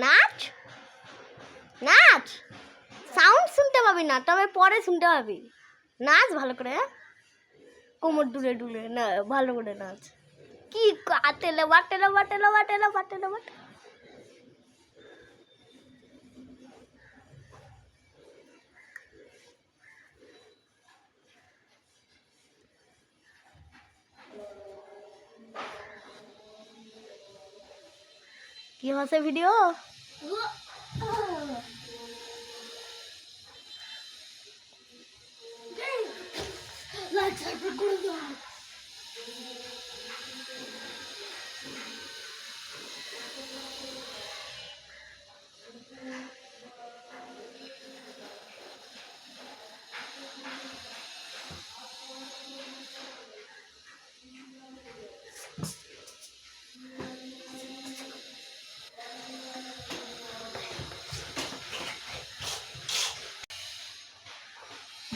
নাচ নাচ সাউন্ড শুনতে পাবি না, তবে পরে শুনতে পাবি। নাচ ভালো করে, কোমর দুলে দুলে না, ভালো করে নাচ। কি তেলে বাটেলা বাটেলা বাটেলা বাটেলা বাটে। কি হচ্ছে ভিডিও?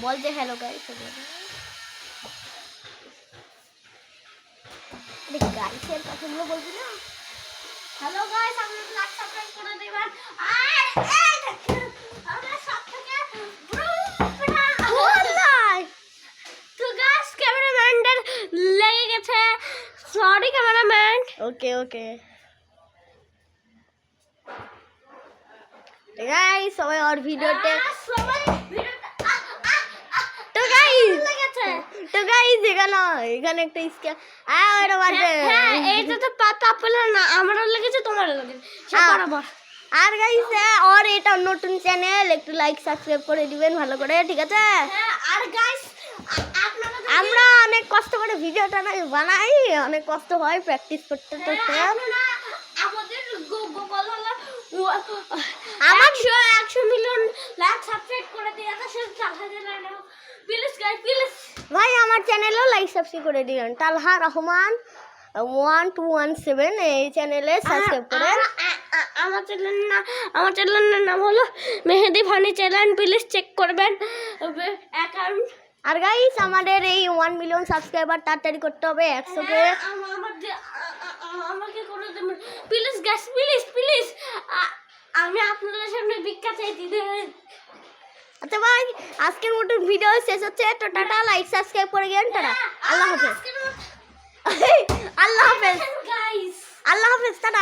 বলতে হ্যালো গাইস, গাইসের কথাগুলো বলবি না। হ্যালো গাইস, আপনারা লাইক সাবস্ক্রাইব করে দিবেন। আর এই দেখুন আমরা সবথেকে তো গাইস ক্যামেরাম্যানদের লেগে গেছে, সরি ক্যামেরাম্যান। ওকে ওকে গাইস, সবাই আর ভিডিওতে সবাই তো গাইস এখানে একটা স্ক্যাম এটা বাজে। হ্যাঁ এটা তো পাতা পেল না, আমারও লেগেছে তোমারও লেগেছে বরাবর। আর গাইস আর এটা নতুন চ্যানেল, একটু লাইক সাবস্ক্রাইব করে দিবেন ভালো করে, ঠিক আছে? হ্যাঁ আর গাইস আমরা অনেক কষ্ট করে ভিডিওটা বানাই, অনেক কষ্ট হয় প্র্যাকটিস করতে করতে। আমাদের গোল হলো আমার 100 মিলিয়ন লাইক সাবস্ক্রাইব করে দিয়ে আছে, প্লিজ গাইস প্লিজ ভাই আমার চ্যানেলও লাইক সাবস্ক্রাইব করে দিবেন। তালহা রহমান 1217 এই চ্যানেলে সাবস্ক্রাইব করে। আমার চ্যানেলের নাম হলো মেহেদি ফানি চ্যানেল, প্লিজ চেক করবেন অ্যাকাউন্ট। আর গাইস আমাদের এই 1 মিলিয়ন সাবস্ক্রাইবার তাড়াতাড়ি করতে হবে 100 কে। আমাকে করে দেবেন প্লিজ গাইস, প্লিজ প্লিজ, আমি আপনাদের সামনে ভিক্ষা চাইতে দেবেন। আচ্ছা ভাই আজকের মতো ভিডিও শেষ হচ্ছে, তো টাটা, লাইক সাবস্ক্রাইব করে গেলেন, টাটা, আল্লাহ হাফেজ। আল্লাহ হাফেজ গাইস, আল্লাহ হাফেজ, টাটা।